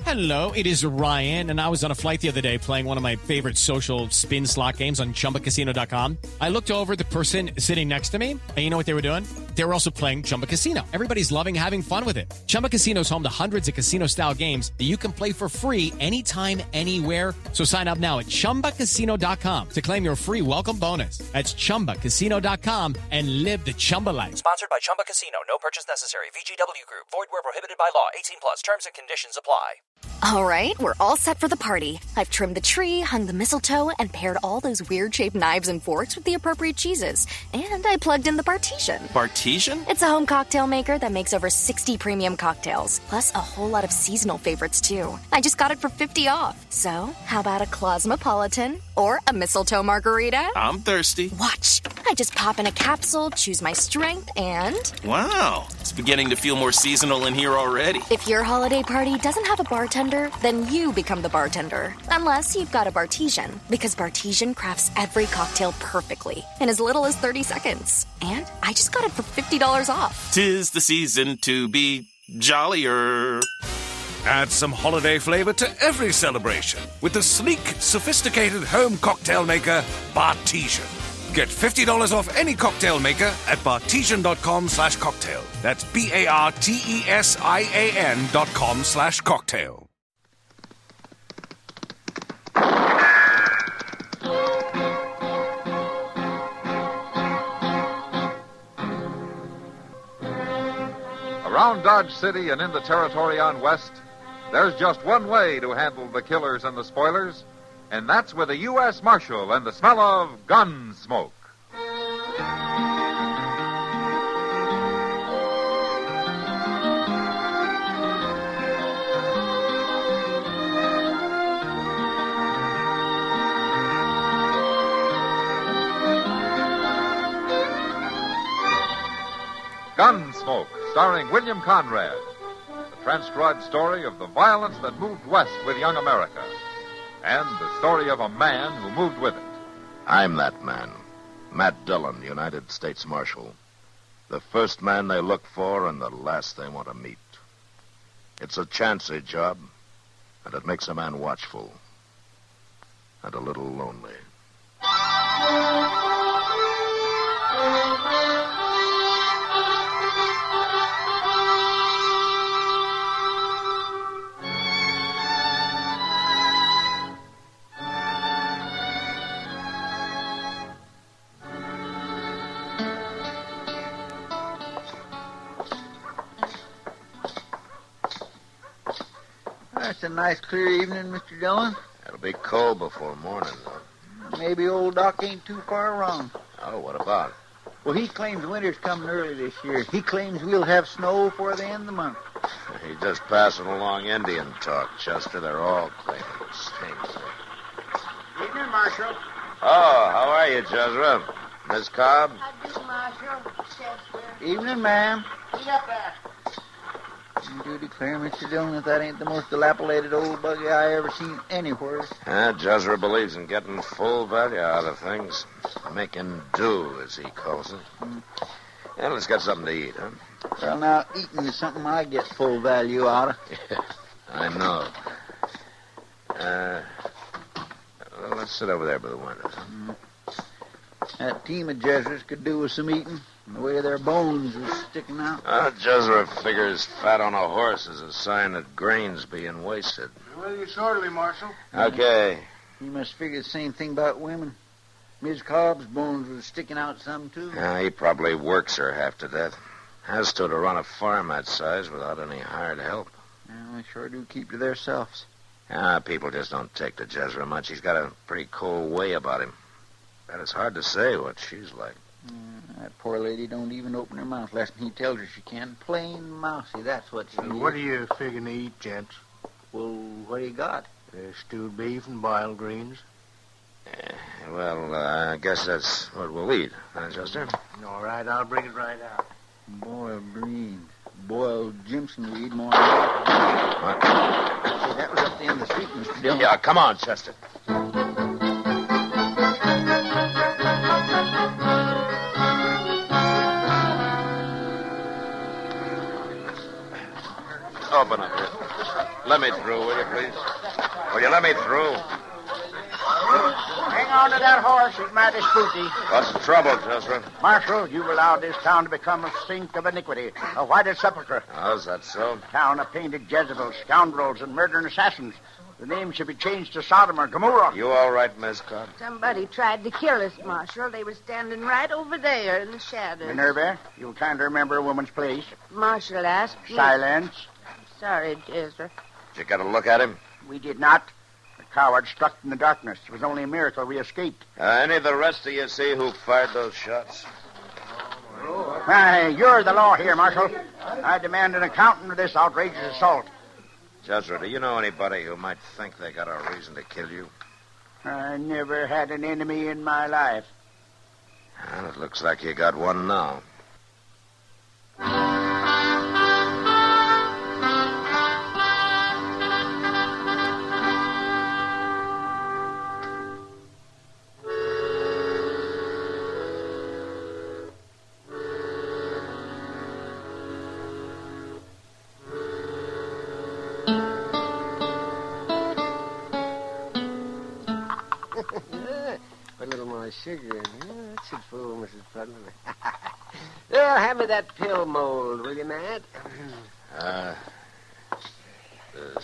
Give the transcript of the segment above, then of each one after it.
Hello, it is Ryan, and I was on a flight the other day playing one of my favorite social spin slot games on ChumbaCasino.com. I looked over at the person sitting next to me, and you know what they were doing? They were also playing Chumba Casino. Everybody's loving having fun with it. Chumba Casino is home to hundreds of casino-style games that you can play for free anytime, anywhere. So sign up now at ChumbaCasino.com to claim your free welcome bonus. That's ChumbaCasino.com and live the Chumba life. Sponsored by Chumba Casino. No purchase necessary. VGW Group. Void where prohibited by law. 18 plus. Terms and conditions apply. All right, we're all set for the party. I've trimmed the tree, hung the mistletoe, and paired all those weird-shaped knives and forks with the appropriate cheeses. And I plugged in the Bartesian. Bartesian? It's a home cocktail maker that makes over 60 premium cocktails, plus a whole lot of seasonal favorites, too. I just got it for $50 off. So, how about a Cosmopolitan or a mistletoe margarita? I'm thirsty. Watch. I just pop in a capsule, choose my strength, and... Wow, it's beginning to feel more seasonal in here already. If your holiday party doesn't have a bartender, then you become the bartender. Unless you've got a Bartesian, because Bartesian crafts every cocktail perfectly in as little as 30 seconds. And I just got it for $50 off. 'Tis the season to be jollier. Add some holiday flavor to every celebration with the sleek, sophisticated home cocktail maker, Bartesian. Get $50 off any cocktail maker at Bartesian.com/cocktail. That's BARTESIAN.com/cocktail. Around Dodge City and in the territory on West, there's just one way to handle the killers and the spoilers, and that's with a U.S. Marshal and the smell of Gunsmoke. Gunsmoke, starring William Conrad, the transcribed story of the violence that moved west with young America, and the story of a man who moved with it. I'm that man, Matt Dillon, United States Marshal. The first man they look for and the last they want to meet. It's a chancy job, and it makes a man watchful and a little lonely. It's a nice, clear evening, Mr. Dillon. It'll be cold before morning, though. Maybe old Doc ain't too far wrong. Oh, what about? Well, he claims winter's coming early this year. He claims we'll have snow before the end of the month. He's just passing along Indian talk, Chester. They're all claiming the same thing. Evening, Marshal. Oh, how are you, Jezra? Miss Cobb? I do, Marshal. Chester. Evening, ma'am. Get up there. You do declare, Mr. Dillon, that ain't the most dilapidated old buggy I ever seen anywhere. Jezra believes in getting full value out of things. Making do, as he calls it. Yeah, let's get something to eat, huh? Well, now, eating is something I get full value out of. Yeah, I know. Well, let's sit over there by the window. That team of Jesuits could do with some eating. The way their bones was sticking out. Jezra figures fat on a horse is a sign that grain's being wasted. Well, you shortly, Marshal. Okay. You must figure the same thing about women. Ms. Cobb's bones was sticking out some, too. He probably works her half to death. Has to run a farm that size without any hired help. Well, they sure do keep to theirselves. People just don't take to Jezra much. He's got a pretty cold way about him. But it's hard to say what she's like. That poor lady don't even open her mouth less than he tells her she can. Plain mousy, that's what she is. What are you figuring to eat, gents? Well, what do you got? Stewed beef and boiled greens. I guess that's what we'll eat, huh, Chester? All right, I'll bring it right out. Boiled greens. Boiled Jimson weed more than that. What? Say, that was up the end of the street, Mr. Dillon. Yeah, come on, Chester. Open up here. Let me through, will you, please? Will you let me through? Hang on to that horse. He's mighty spooky. What's the trouble, Jezra? Marshal, you've allowed this town to become a sink of iniquity, a whited sepulchre. Oh, is that so? Town of painted Jezebels, scoundrels, and murdering assassins. The name should be changed to Sodom or Gomorrah. You all right, Miss Cobb? Somebody tried to kill us, Marshal. They were standing right over there in the shadows. Minerva, you'll kindly remember a woman's place. Marshal asked me. Silence. Sorry, Jezra. Did you get a look at him? We did not. The coward struck in the darkness. It was only a miracle we escaped. Any of the rest of you see who fired those shots? Why, you're the law here, Marshal. I demand an accounting of this outrageous assault. Jezra, do you know anybody who might think they got a reason to kill you? I never had an enemy in my life. Well, it looks like you got one now. Put a little more sugar in. That should fool Mrs. Putnam. Well, have me that pill mold, will you, Matt?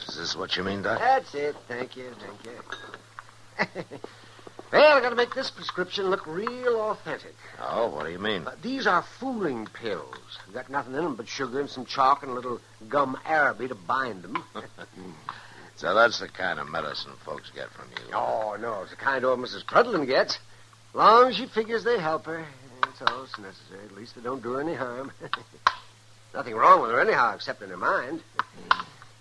Is this what you mean, Doc? That's it. Thank you. Well, I got to make this prescription look real authentic. Oh, what do you mean? These are fooling pills. Got nothing in them but sugar and some chalk and a little gum araby to bind them. So that's the kind of medicine folks get from you. Oh, no, it's the kind old Mrs. Prudlin gets. Long as she figures they help her, that's all that's necessary. At least they don't do her any harm. Nothing wrong with her anyhow, except in her mind.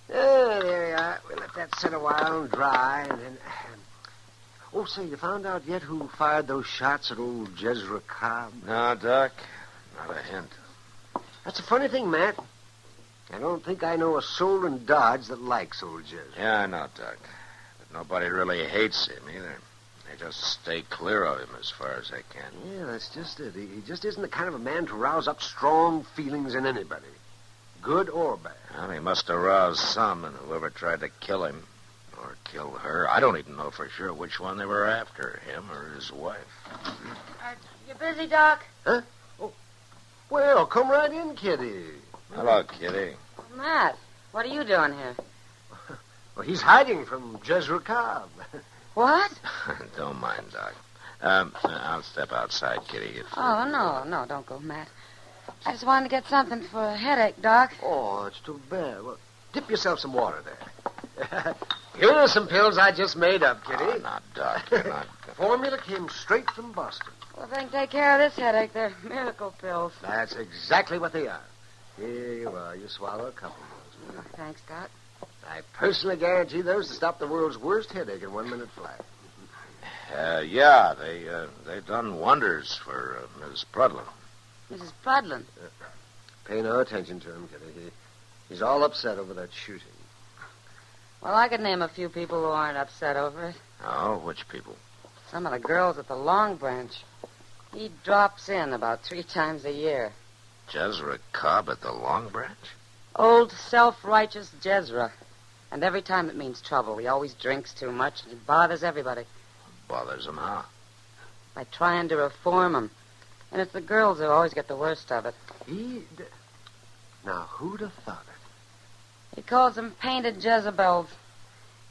There we are. We'll let that sit a while and dry, and then... Oh, say, you found out yet who fired those shots at old Jezra Cobb? No, Doc. Not a hint. That's a funny thing, Matt. I don't think I know a soul in Dodge that likes old Jezra. Yeah, I know, Doc. But nobody really hates him either. They just stay clear of him as far as they can. Yeah, that's just it. He just isn't the kind of a man to rouse up strong feelings in anybody, good or bad. Well, he must have roused some in whoever tried to kill him or kill her. I don't even know for sure which one they were after, him or his wife. You busy, Doc? Huh? Oh, well, come right in, Kitty. Hello, Kitty. Matt, what are you doing here? Well, he's hiding from Jezra Cobb. What? Don't mind, Doc. I'll step outside, Kitty. If... Oh, no, don't go, Matt. I just wanted to get something for a headache, Doc. Oh, it's too bad. Well, dip yourself some water there. Here are some pills I just made up, Kitty. Oh, not, Doc. You're not... Formula came straight from Boston. Well, if they can take care of this headache, they're miracle pills. That's exactly what they are. Here you are. You swallow a couple of those. Oh, thanks, Doc. I personally guarantee those to stop the world's worst headache in 1 minute flat. Yeah, they done wonders for Miss Prudlin. Mrs. Prudlin? Pay no attention to him, Kitty. He's all upset over that shooting. Well, I could name a few people who aren't upset over it. Oh, which people? Some of the girls at the Long Branch. He drops in about 3 times a year. Jezra Cobb at the Long Branch? Old self-righteous Jezra. And every time it means trouble. He always drinks too much, and he bothers everybody. Bothers him how? By trying to reform them. And it's the girls who always get the worst of it. Now, who'd have thought it? He calls them painted Jezebels.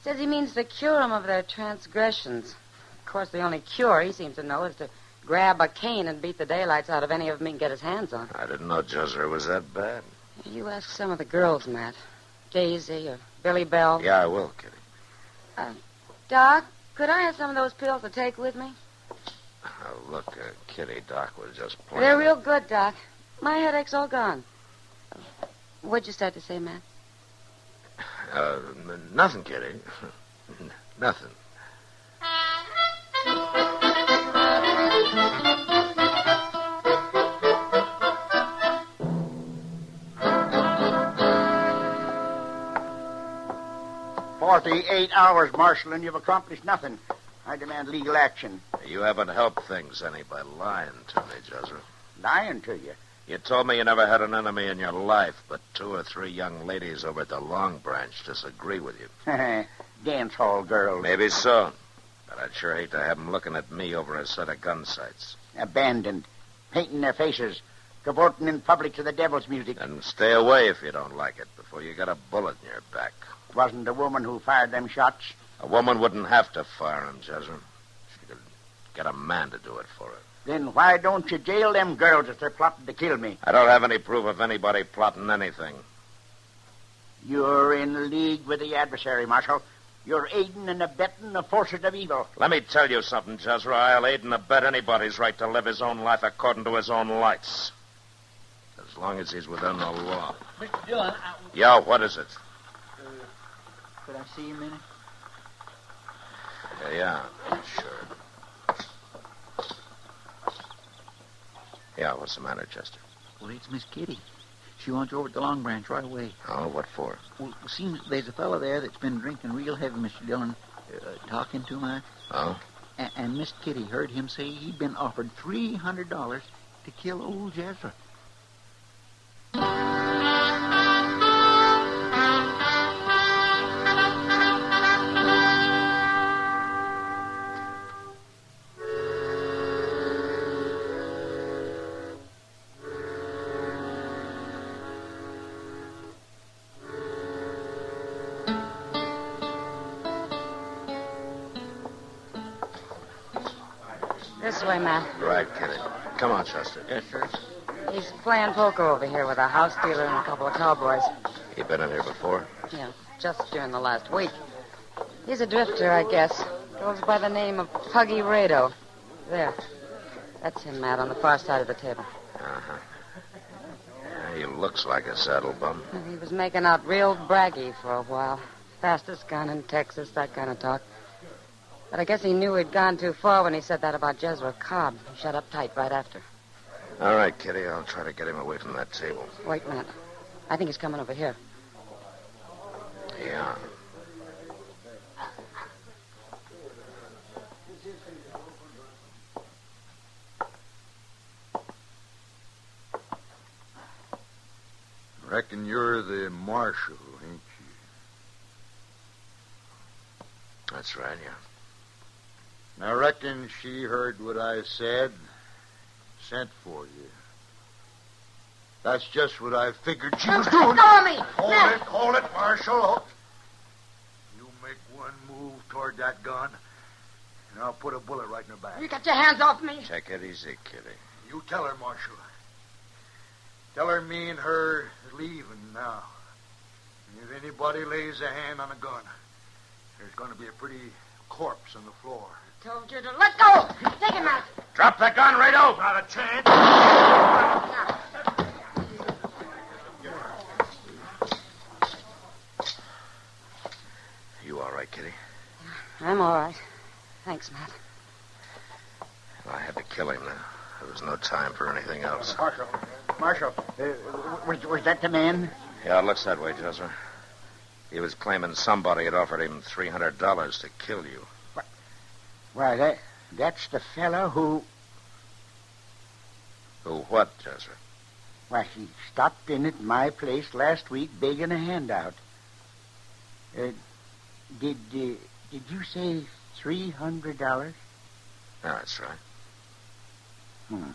Says he means to cure them of their transgressions. Of course, the only cure he seems to know is to grab a cane and beat the daylights out of any of them he can get his hands on. I didn't know Jezra was that bad. You ask some of the girls, Matt. Daisy or Billy Bell. Yeah, I will, Kitty. Doc, could I have some of those pills to take with me? Look, Kitty, Doc was just playing. They're real good, Doc. My headache's all gone. What'd you start to say, Matt? Nothing, Kitty. Nothing. "48 hours, Marshal, and you've accomplished nothing. I demand legal action." You haven't helped things any by lying to me, Jezra. Lying to you? You told me you never had an enemy in your life, but 2 or 3 young ladies over at the Long Branch disagree with you. Dance hall girls. Maybe so. But I'd sure hate to have them looking at me over a set of gun sights. Abandoned. Painting their faces. Cavorting in public to the devil's music. And stay away if you don't like it before you get a bullet in your back. It wasn't the woman who fired them shots. A woman wouldn't have to fire them, Jezra. She could get a man to do it for her. Then why don't you jail them girls if they're plotting to kill me? I don't have any proof of anybody plotting anything. You're in league with the adversary, Marshal. You're aiding and abetting the forces of evil. Let me tell you something, Jezra. I'll aid and abet anybody's right to live his own life according to his own lights. As long as he's within the law. Mr. Dillon, Yeah, what is it? could I see you a minute? Yeah, sure. Yeah, what's the matter, Chester? Well, it's Miss Kitty. She wants you over at the Long Branch right away. Oh, what for? Well, it seems there's a fellow there that's been drinking real heavy, Mr. Dillon, talking too much. Oh? And Miss Kitty heard him say he'd been offered $300 to kill old Jezra. This way, Matt. Right, Kitty. Come on, Chester. Yes, sir. He's playing poker over here with a house dealer and a couple of cowboys. You been in here before? Yeah, just during the last week. He's a drifter, I guess. Goes by the name of Puggy Rado. There. That's him, Matt, on the far side of the table. Uh-huh. Yeah, he looks like a saddle bum. He was making out real braggy for a while. Fastest gun in Texas, that kind of talk. But I guess he knew he'd gone too far when he said that about Jezra Cobb. He shut up tight right after. All right, Kitty, I'll try to get him away from that table. Wait, Matt. I think he's coming over here. Yeah. Reckon you're the marshal, ain't you? That's right, yeah. I reckon she heard what I said, sent for you. That's just what I figured she was doing. Follow me! Hold it, Marshal. You make one move toward that gun, and I'll put a bullet right in her back. You got your hands off me. Take it easy, Kitty. You tell her, Marshal. Tell her me and her are leaving now. And if anybody lays a hand on a gun, there's going to be a pretty corpse on the floor. Told you to let go. Take him out. Drop the gun, Rado! Not a chance. You all right, Kitty? I'm all right. Thanks, Matt. Well, I had to kill him now. There was no time for anything else. Marshal, was that the man? Yeah, it looks that way, Jezra. He was claiming somebody had offered him $300 to kill you. Why, that's the fellow who... Who what, Jezra? Why, he stopped in at my place last week begging a handout. Did you say $300? Yeah, that's right. Well,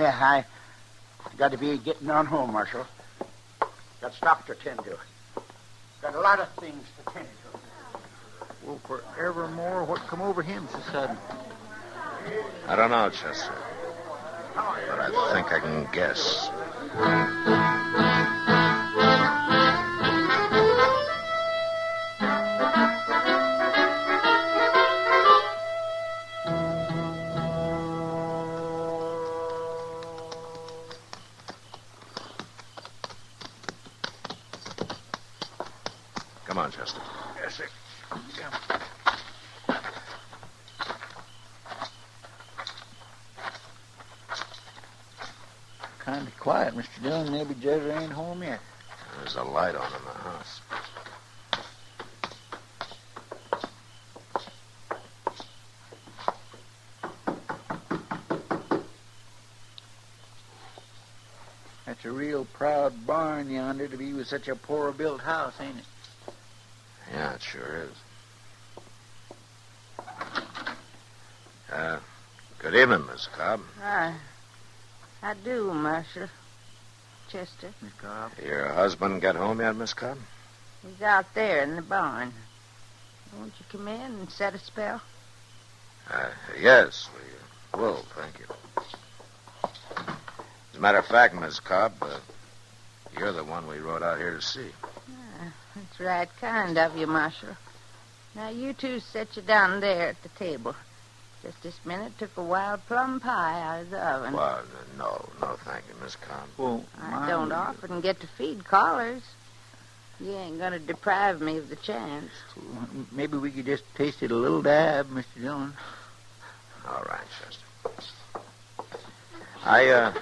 I got to be getting on home, Marshal. Got stock to tend to. Got a lot of things to tend to. Well, forevermore, what come over him so sudden? I don't know, Chester. But I think I can guess. Come on, Chester. Yes, sir. Kind of quiet, Mr. Dillon. Maybe Jezra ain't home yet. There's a light on in the house. It's a real proud barn yonder to be with such a poor-built house, ain't it? Yeah, it sure is. Good evening, Miss Cobb. I do, Marshal. Chester. Miss Cobb? Your husband get home yet, Miss Cobb? He's out there in the barn. Won't you come in and set a spell? Yes, we will, thank you. As a matter of fact, Miss Cobb, you're the one we rode out here to see. That's right kind of you, Marshal. Now, you two sit you down there at the table. Just this minute took a wild plum pie out of the oven. Well, no, thank you, Miss Cobb. Well, I don't often get to feed callers. You ain't going to deprive me of the chance. Maybe we could just taste it a little dab, Mr. Dillon. All right, Chester. I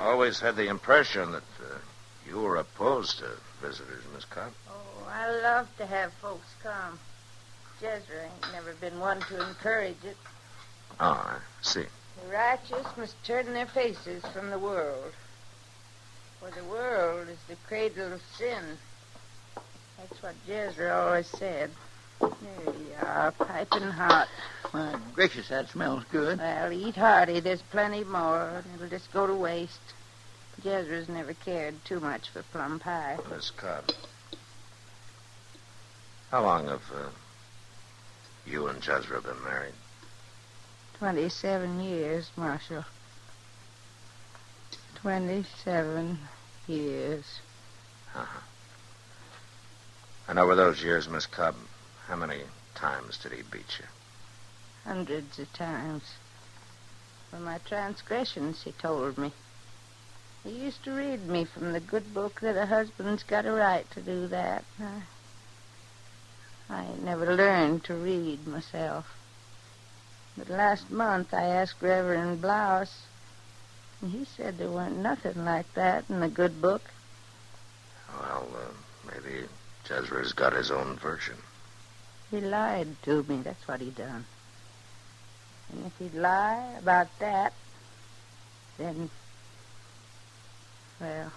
always had the impression that you were opposed to visitors, Miss Cobb. Oh, I love to have folks come. Jezra ain't never been one to encourage it. Oh, I see. The righteous must turn their faces from the world. For the world is the cradle of sin. That's what Jezra always said. There you are, piping hot. My gracious, that smells good. Well, eat hearty. There's plenty more, and it'll just go to waste. Jezra's never cared too much for plum pie. Miss Cobb, how long have you and Jezra been married? 27 years, Marshal. 27 years. Uh-huh. And over those years, Miss Cobb, how many times did he beat you? Hundreds of times. For my transgressions, he told me. He used to read me from the good book that a husband's got a right to do that. I ain't never learned to read myself. But last month I asked Reverend Blouse, and he said there weren't nothing like that in the good book. Well, maybe Jezra's got his own version. He lied to me, that's what he done. And if he'd lie about that, then, well,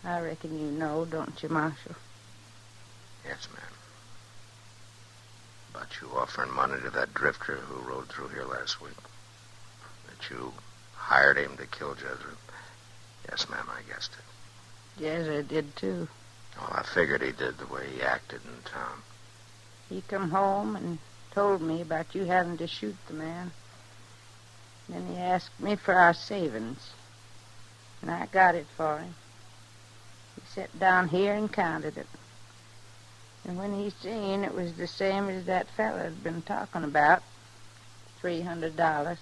I reckon you know, don't you, Marshal? Yes, ma'am. About you offering money to that drifter who rode through here last week. That you hired him to kill Jezra. Yes, ma'am, I guessed it. Jezra did, too. Oh, I figured he did the way he acted in town. He come home and told me about you having to shoot the man. Then he asked me for our savings. And I got it for him. He sat down here and counted it. And when he seen it was the same as that fella had been talking about, $300,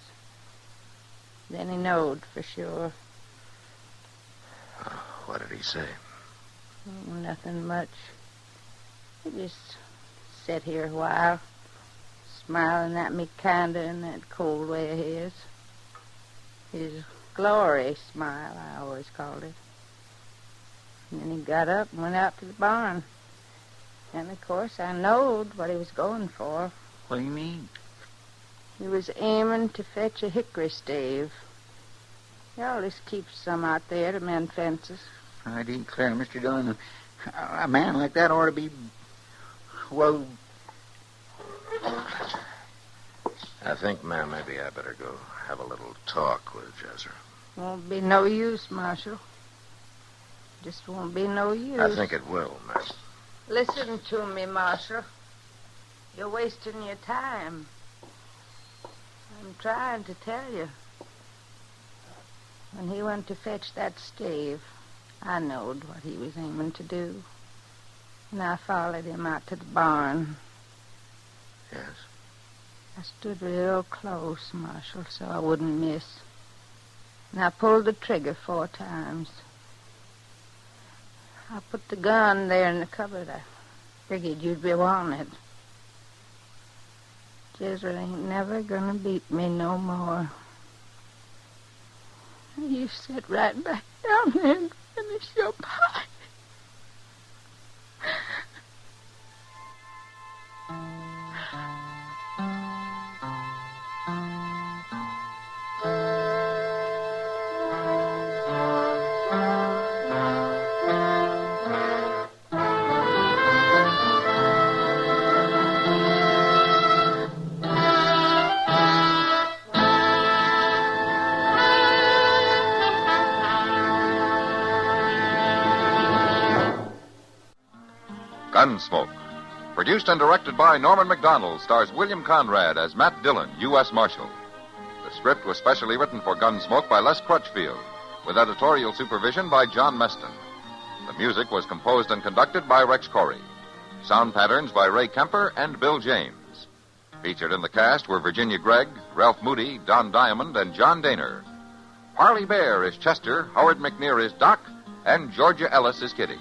then he knowed for sure. What did he say? Oh, nothing much. He just sat here a while, smiling at me kinda in that cold way of his. His glory smile, I always called it. And then he got up and went out to the barn. And, of course, I knowed what he was going for. What do you mean? He was aiming to fetch a hickory stave. He always keeps some out there to mend fences. I declare, Mr. Dillon, a man like that ought to be, well... I think, ma'am, maybe I better go have a little talk with Jezra. Won't be no use, Marshal. Just won't be no use. I think it will, ma'am. Listen to me, Marshal. You're wasting your time. I'm trying to tell you. When he went to fetch that stave, I knowed what he was aiming to do. And I followed him out to the barn. Yes? I stood real close, Marshal, so I wouldn't miss. And I pulled the trigger 4 times. I put the gun there in the cupboard. I figured you'd be wanting it. Jezra ain't never gonna beat me no more. You sit right back down there and finish your pie. Gunsmoke. Produced and directed by Norman McDonald, stars William Conrad as Matt Dillon, U.S. Marshal. The script was specially written for Gunsmoke by Les Crutchfield, with editorial supervision by John Meston. The music was composed and conducted by Rex Corey. Sound patterns by Ray Kemper and Bill James. Featured in the cast were Virginia Gregg, Ralph Moody, Don Diamond, and John Daner. Parley Bear is Chester, Howard McNear is Doc, and Georgia Ellis is Kitty.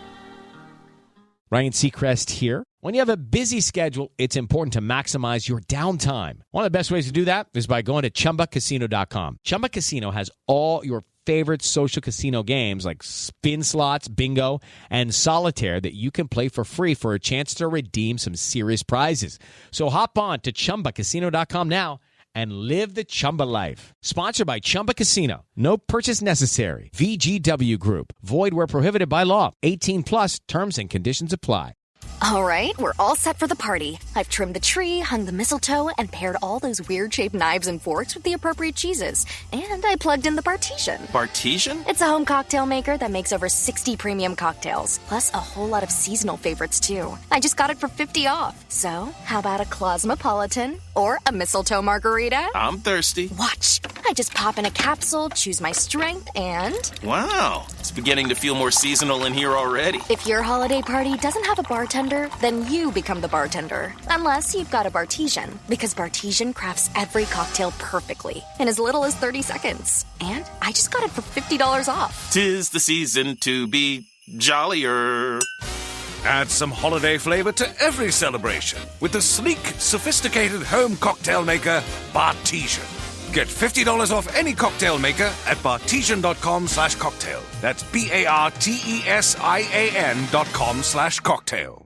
Ryan Seacrest here. When you have a busy schedule, it's important to maximize your downtime. One of the best ways to do that is by going to ChumbaCasino.com. Chumba Casino has all your favorite social casino games like spin slots, bingo, and solitaire that you can play for free for a chance to redeem some serious prizes. So hop on to ChumbaCasino.com now and live the Chumba life. Sponsored by Chumba Casino. No purchase necessary. VGW Group. Void where prohibited by law. 18 plus terms and conditions apply. All right, we're all set for the party. I've trimmed the tree, hung the mistletoe, and paired all those weird-shaped knives and forks with the appropriate cheeses. And I plugged in the Bartesian. Bartesian? It's a home cocktail maker that makes over 60 premium cocktails, plus a whole lot of seasonal favorites, too. I just got it for $50 off. So, how about a Cosmopolitan or a mistletoe margarita? I'm thirsty. Watch. I just pop in a capsule, choose my strength, and... Wow, it's beginning to feel more seasonal in here already. If your holiday party doesn't have a bartender, then you become the bartender. Unless you've got a Bartesian, because Bartesian crafts every cocktail perfectly in as little as 30 seconds. And I just got it for $50 off. 'Tis the season to be jollier. Add some holiday flavor to every celebration with the sleek, sophisticated home cocktail maker, Bartesian. Get $50 off any cocktail maker at Bartesian.com/cocktail. That's BARTESIAN.com/cocktail.